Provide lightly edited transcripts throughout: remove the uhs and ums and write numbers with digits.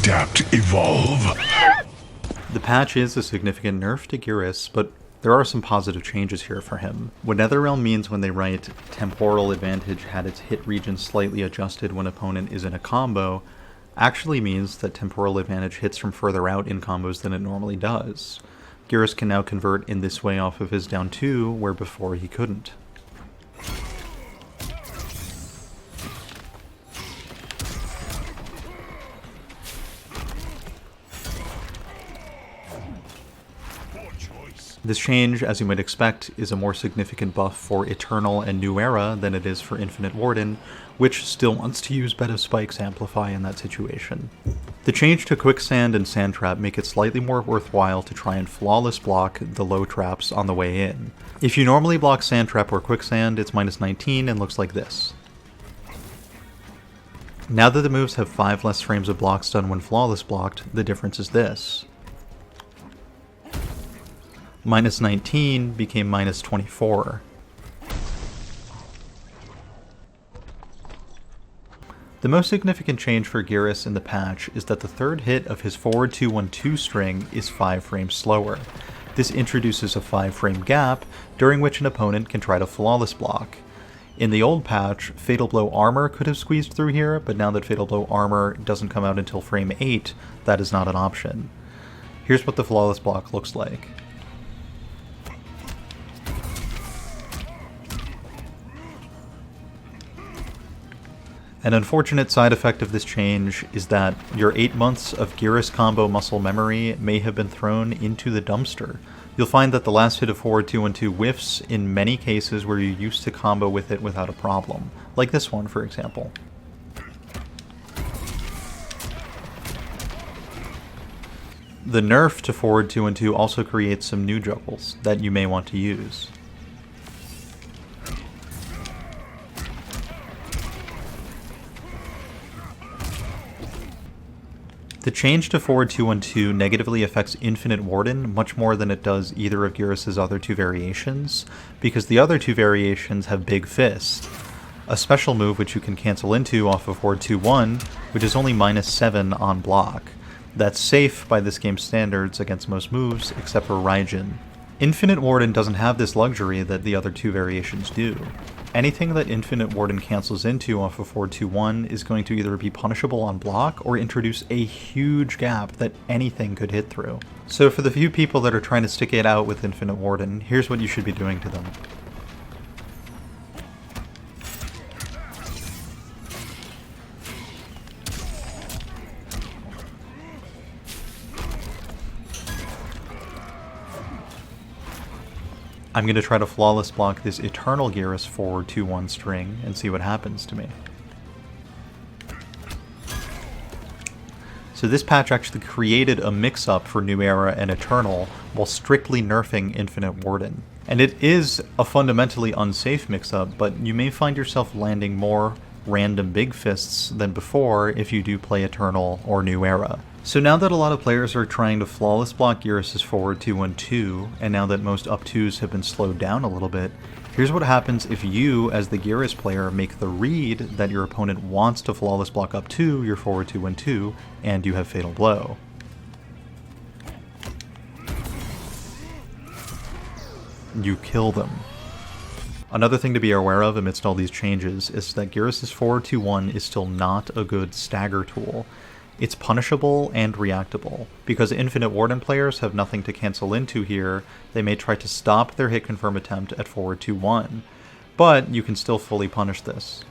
adapt, evolve. The patch is a significant nerf to Geras, but there are some positive changes here for him. What Netherrealm means when they write Temporal Advantage had its hit region slightly adjusted when opponent is in a combo actually means that Temporal Advantage hits from further out in combos than it normally does. Geras can now convert in this way off of his down 2, where before he couldn't. This change, as you might expect, is a more significant buff for Eternal and New Era than it is for Infinite Warden, which still wants to use Bed of Spikes Amplify in that situation. The change to Quicksand and Sand Trap make it slightly more worthwhile to try and flawless block the low traps on the way in. If you normally block Sand Trap or Quicksand, it's minus 19 and looks like this. Now that the moves have 5 less frames of blocks done when flawless blocked, the difference is this. Minus 19 became minus 24. The most significant change for Geras in the patch is that the third hit of his forward 2-1-2 string is 5 frames slower. This introduces a 5-frame gap, during which an opponent can try to flawless block. In the old patch, Fatal Blow Armor could have squeezed through here, but now that Fatal Blow Armor doesn't come out until frame 8, that is not an option. Here's what the flawless block looks like. An unfortunate side effect of this change is that your 8 months of Geras combo muscle memory may have been thrown into the dumpster. You'll find that the last hit of forward 2-1-2 whiffs in many cases where you used to combo with it without a problem, like this one for example. The nerf to forward 2-1-2 also creates some new juggles that you may want to use. The change to forward 2-1-2 negatively affects Infinite Warden much more than it does either of Geras' other 2 variations, because the other 2 variations have Big Fist, a special move which you can cancel into off of forward 2-1, which is only minus 7 on block. That's safe by this game's standards against most moves, except for Raijin. Infinite Warden doesn't have this luxury that the other 2 variations do. Anything that Infinite Warden cancels into off of 4-2-1 is going to either be punishable on block or introduce a huge gap that anything could hit through. So for the few people that are trying to stick it out with Infinite Warden, here's what you should be doing to them. I'm going to try to flawless block this Eternal Geras forward 2-1 string and see what happens to me. So this patch actually created a mix-up for New Era and Eternal while strictly nerfing Infinite Warden. And it is a fundamentally unsafe mix-up, but you may find yourself landing more random Big Fists than before if you do play Eternal or New Era. So now that a lot of players are trying to flawless block Geras' forward 2-1-2, and now that most up 2s have been slowed down a little bit, here's what happens if you, as the Geras player, make the read that your opponent wants to flawless block up 2 your forward 2-1-2, and you have Fatal Blow. You kill them. Another thing to be aware of amidst all these changes is that Geras' forward 2-1 is still not a good stagger tool. It's punishable and reactable. Because Infinite Warden players have nothing to cancel into here, they may try to stop their hit confirm attempt at forward 2-1, but you can still fully punish this.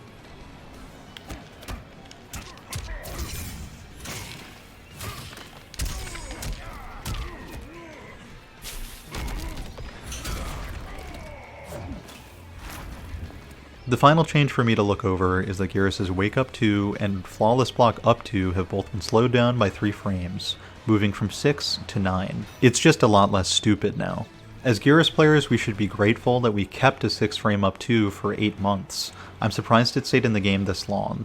The final change for me to look over is that Geras' Wake Up 2 and Flawless Block Up 2 have both been slowed down by 3 frames, moving from 6 to 9. It's just a lot less stupid now. As Geras players, we should be grateful that we kept a 6-frame Up 2 for 8 months. I'm surprised it stayed in the game this long.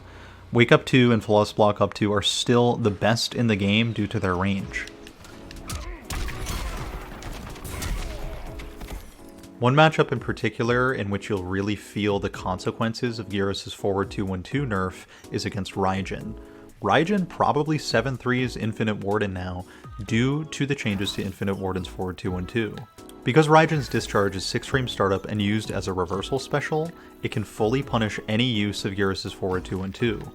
Wake Up 2 and Flawless Block Up 2 are still the best in the game due to their range. One matchup in particular in which you'll really feel the consequences of Geras' forward 2-1-2 nerf is against Raijin. Raijin probably 7-3s Infinite Warden now, due to the changes to Infinite Warden's forward 2-1-2. Because Raijin's discharge is 6-frame startup and used as a reversal special, it can fully punish any use of Geras' forward 2-1-2.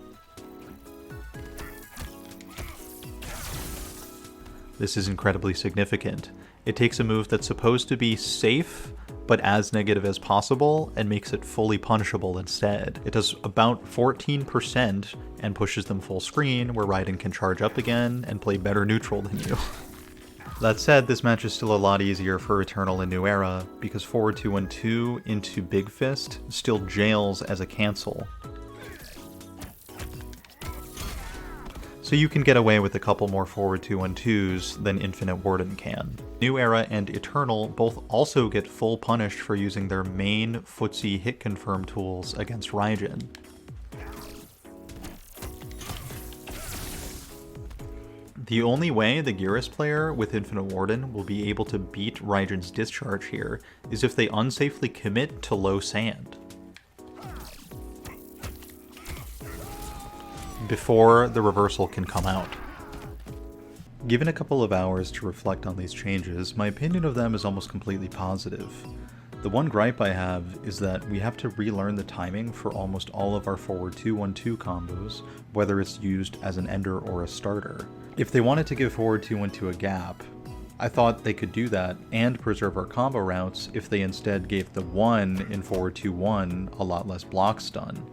This is incredibly significant. It takes a move that's supposed to be safe, but as negative as possible, and makes it fully punishable instead. It does about 14% and pushes them full screen, where Raiden can charge up again and play better neutral than you. That said, this match is still a lot easier for Eternal and New Era, because forward 2-1-2 into Big Fist still jails as a cancel. So you can get away with a couple more forward 2-1-2s than Infinite Warden can. New Era and Eternal both also get full punished for using their main footsie hit confirm tools against Raijin. The only way the Geras player with Infinite Warden will be able to beat Raijin's discharge here is if they unsafely commit to low sand before the reversal can come out. Given a couple of hours to reflect on these changes, my opinion of them is almost completely positive. The one gripe I have is that we have to relearn the timing for almost all of our forward 2-1-2 combos, whether it's used as an ender or a starter. If they wanted to give forward 2-1-2 a gap, I thought they could do that and preserve our combo routes if they instead gave the 1 in forward 2-1 a lot less block stun.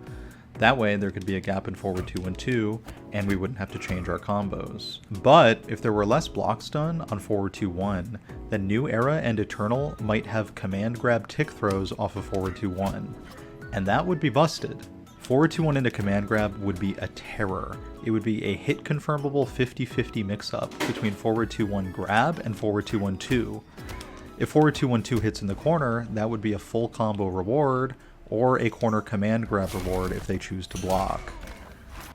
That way there could be a gap in forward 2-1-2 and we wouldn't have to change our combos. But if there were less block stun on forward 2-1, then New Era and Eternal might have command grab tick throws off of forward 2-1, and that would be busted. Forward 2-1 into command grab would be a terror. It would be a hit confirmable 50-50 mix-up between forward 2-1 grab and forward 2-1-2. If forward 2-1-2 hits in the corner, that would be a full combo reward, or a corner command grab reward if they choose to block.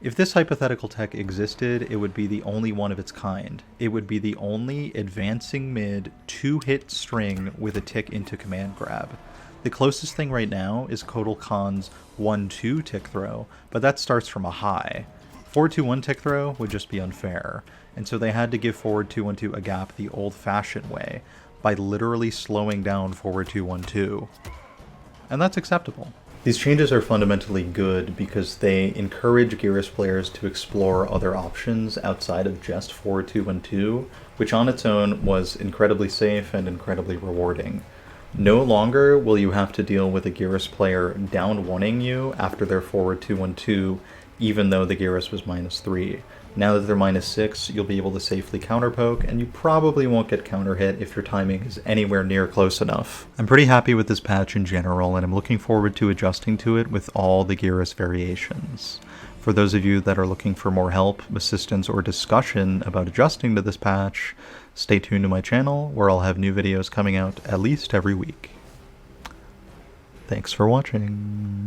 If this hypothetical tech existed, it would be the only one of its kind. It would be the only advancing mid 2-hit string with a tick into command grab. The closest thing right now is Kotal Khan's 1-2 tick throw, but that starts from a high. Forward 2-1 tick throw would just be unfair, and so they had to give forward 2-1-2 a gap the old-fashioned way, by literally slowing down forward 2-1-2. And that's acceptable. These changes are fundamentally good because they encourage Geras players to explore other options outside of just forward 2-1-2, which on its own was incredibly safe and incredibly rewarding. No longer will you have to deal with a Geras player down 1-ing you after their forward 2-1-2, even though the Geras was -3. Now that they're -6, you'll be able to safely counterpoke, and you probably won't get counter hit if your timing is anywhere near close enough. I'm pretty happy with this patch in general, and I'm looking forward to adjusting to it with all the Geras variations. For those of you that are looking for more help, assistance, or discussion about adjusting to this patch, stay tuned to my channel, where I'll have new videos coming out at least every week. Thanks for watching.